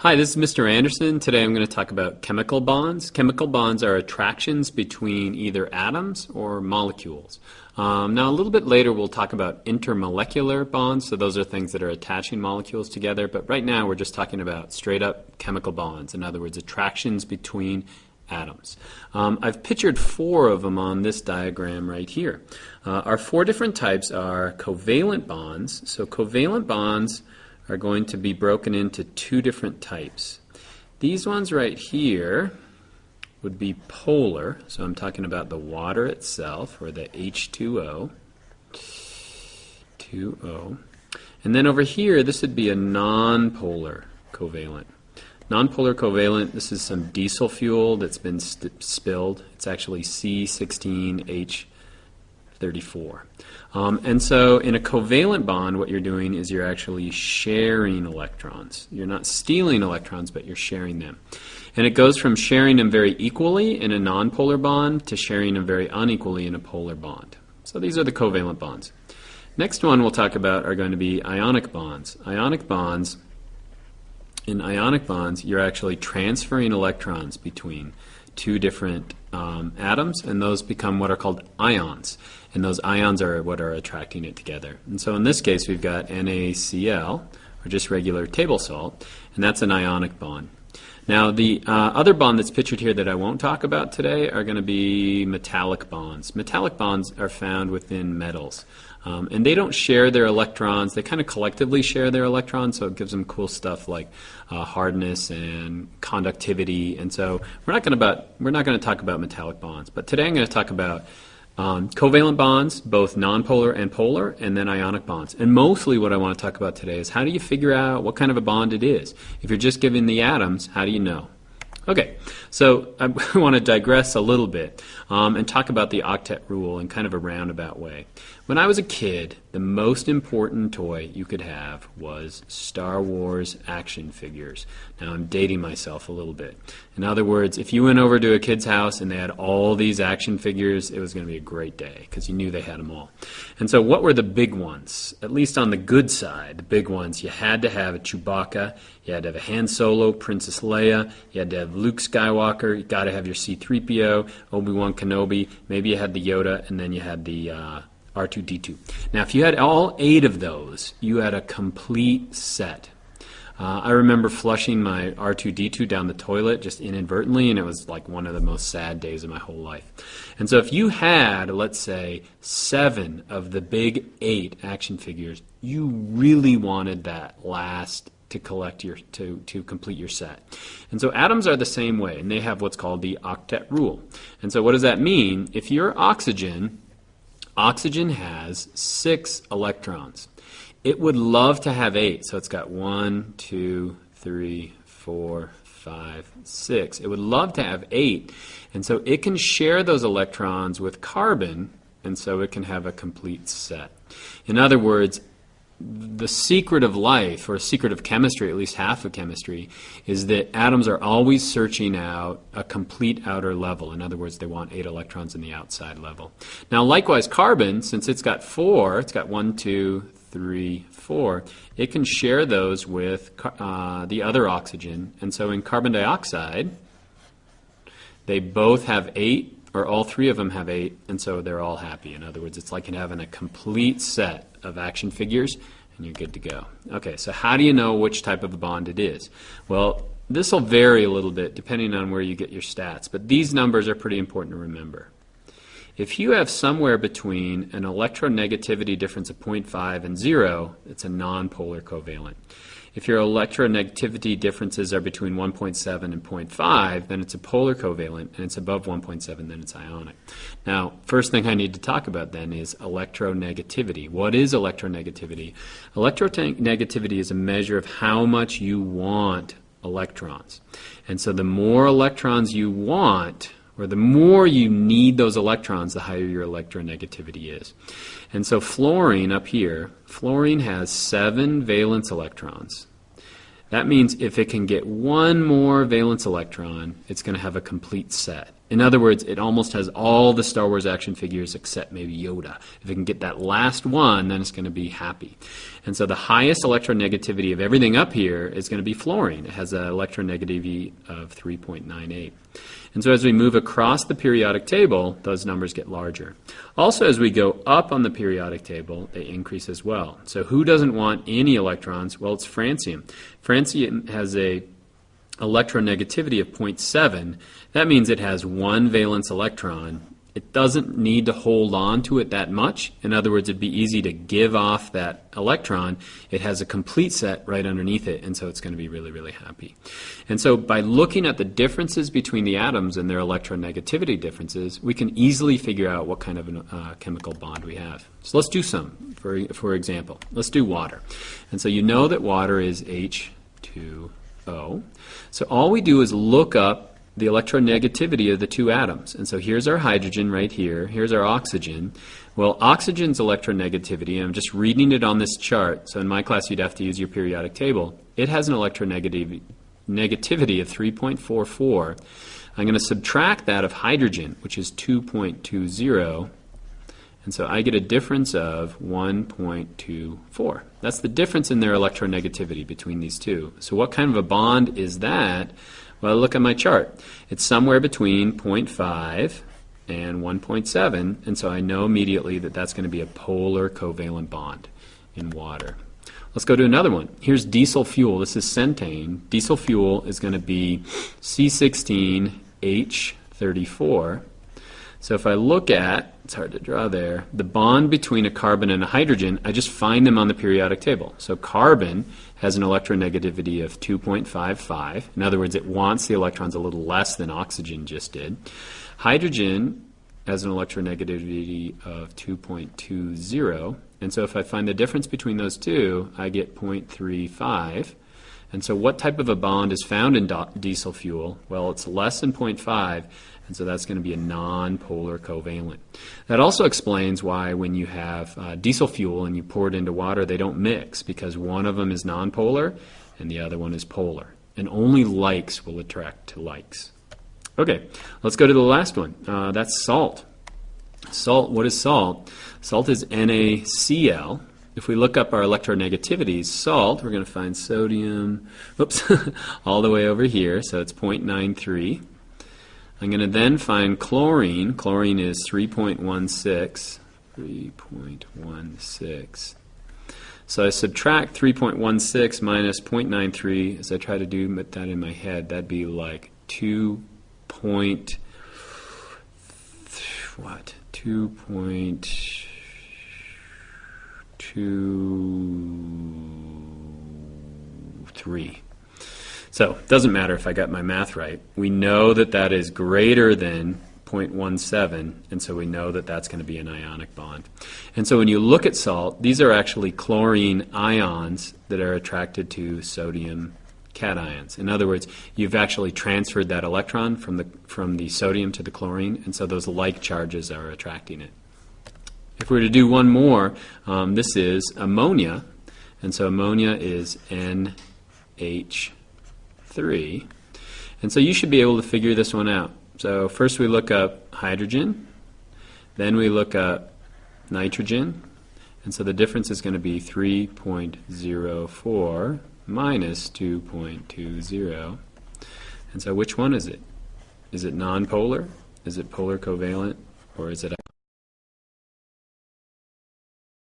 Hi, this is Mr. Anderson. Today I'm going to talk about chemical bonds. Chemical bonds are attractions between either atoms or molecules. Now a little bit later we'll talk about intermolecular bonds, so those are things that are attaching molecules together, but right now we're just talking about straight up chemical bonds, in other words attractions between atoms. I've pictured four of them on this diagram right here. Our four different types are covalent bonds. So covalent bonds are going to be broken into two different types. These ones right here would be polar, so I'm talking about the water itself, or the H2O. And then over here, this would be a nonpolar covalent. Nonpolar covalent, this is some diesel fuel that's been spilled. It's actually C16H34. And so in a covalent bond, what you're doing is you're actually sharing electrons. You're not stealing electrons, but you're sharing them. And it goes from sharing them very equally in a nonpolar bond to sharing them very unequally in a polar bond. So these are the covalent bonds. Next one we'll talk about are going to be ionic bonds. In ionic bonds, you're actually transferring electrons between two different atoms, and those become what are called ions. And those ions are what are attracting it together. And so in this case, we've got NaCl, or just regular table salt, and that's an ionic bond. Now, the other bond that's pictured here that I won't talk about today are going to be metallic bonds. Metallic bonds are found within metals. And they don't share their electrons. They kind of collectively share their electrons, so it gives them cool stuff like hardness and conductivity. And so we're not going to talk about metallic bonds. But today I'm going to talk about covalent bonds, both nonpolar and polar, and then ionic bonds. And mostly what I want to talk about today is how do you figure out what kind of a bond it is? If you're just given the atoms, how do you know? Okay, so I want to digress a little bit and talk about the octet rule in kind of a roundabout way. When I was a kid, the most important toy you could have was Star Wars action figures. Now I'm dating myself a little bit. In other words, if you went over to a kid's house and they had all these action figures, it was going to be a great day because you knew they had them all. And so what were the big ones? At least on the good side, the big ones, you had to have a Chewbacca, you had to have a Han Solo, Princess Leia, you had to have Luke Skywalker, you got to have your C-3PO, Obi-Wan Kenobi, maybe you had the Yoda, and then you had the R2-D2. Now, if you had all 8 of those, you had a complete set. I remember flushing my R2-D2 down the toilet just inadvertently, and it was like one of the most sad days of my whole life. And so if you had, let's say, 7 of the big 8 action figures, you really wanted that last to collect to complete your set. And so atoms are the same way, and they have what's called the octet rule. And so what does that mean? If you're oxygen has 6 electrons. It would love to have 8, so it's got 1, 2, 3, 4, 5, 6. It would love to have 8, and so it can share those electrons with carbon, and so it can have a complete set. In other words, the secret of life, or secret of chemistry, at least half of chemistry, is that atoms are always searching out a complete outer level. In other words, they want 8 electrons in the outside level. Now, likewise, carbon, since it's got 4, it's got 1, 2, 3, 4, it can share those with the other oxygen. And so in carbon dioxide, they both have 8, or all 3 of them have 8, and so they're all happy. In other words, it's like having a complete set of action figures, and you're good to go. Okay, so how do you know which type of a bond it is? Well, this will vary a little bit depending on where you get your stats, but these numbers are pretty important to remember. If you have somewhere between an electronegativity difference of 0.5 and 0, it's a nonpolar covalent. If your electronegativity differences are between 1.7 and 0.5, then it's a polar covalent, and it's above 1.7, then it's ionic. Now, first thing I need to talk about then is electronegativity. What is electronegativity? Electronegativity is a measure of how much you want electrons. And so the more electrons you want, or the more you need those electrons, the higher your electronegativity is. And so fluorine up here, fluorine has 7 valence electrons. That means if it can get 1 more valence electron, it's going to have a complete set. In other words, it almost has all the Star Wars action figures except maybe Yoda. If it can get that last one, then it's going to be happy. And so the highest electronegativity of everything up here is going to be fluorine. It has an electronegativity of 3.98. And so as we move across the periodic table, those numbers get larger. Also, as we go up on the periodic table, they increase as well. So who doesn't want any electrons? Well, it's francium. Francium has a electronegativity of 0.7. That means it has one valence electron. It doesn't need to hold on to it that much. In other words, it'd be easy to give off that electron. It has a complete set right underneath it, and so it's going to be really, really happy. And so by looking at the differences between the atoms and their electronegativity differences, we can easily figure out what kind of a chemical bond we have. So let's do some. For example, let's do water. And so you know that water is H2O. So all we do is look up the electronegativity of the two atoms. And so here's our hydrogen right here. Here's our oxygen. Well, oxygen's electronegativity, and I'm just reading it on this chart, so in my class you'd have to use your periodic table. It has an electronegativity of 3.44. I'm going to subtract that of hydrogen, which is 2.20, and so I get a difference of 1.24. That's the difference in their electronegativity between these two. So what kind of a bond is that? Well, look at my chart. It's somewhere between 0.5 and 1.7, and so I know immediately that that's going to be a polar covalent bond in water. Let's go to another one. Here's diesel fuel. This is centane. Diesel fuel is going to be C16H34. So if I look at, it's hard to draw there, the bond between a carbon and a hydrogen, I just find them on the periodic table. So carbon has an electronegativity of 2.55. In other words, it wants the electrons a little less than oxygen just did. Hydrogen has an electronegativity of 2.20. And so if I find the difference between those two, I get 0.35. And so what type of a bond is found in diesel fuel? Well, it's less than 0.5. And so that's going to be a non-polar covalent. That also explains why when you have diesel fuel and you pour it into water, they don't mix, because one of them is non-polar and the other one is polar. And only likes will attract to likes. Okay, let's go to the last one. That's salt. Salt, what is salt? Salt is NaCl. If we look up our electronegativities, salt, we're going to find sodium, oops, all the way over here, so it's 0.93. I'm going to then find chlorine. Chlorine is 3.16. 3.16. So I subtract 3.16 minus 0.93 as I try to do that in my head. That'd be like 2.3. So it doesn't matter if I got my math right. We know that that is greater than 0.17, and so we know that that's going to be an ionic bond. And so when you look at salt, these are actually chlorine ions that are attracted to sodium cations. In other words, you've actually transferred that electron from the sodium to the chlorine, and so those like charges are attracting it. If we were to do one more, this is ammonia, and so ammonia is NH3. And so you should be able to figure this one out. So first we look up hydrogen, then we look up nitrogen, and so the difference is going to be 3.04 minus 2.20. And so which one is it? Is it nonpolar? Is it polar covalent? Or is it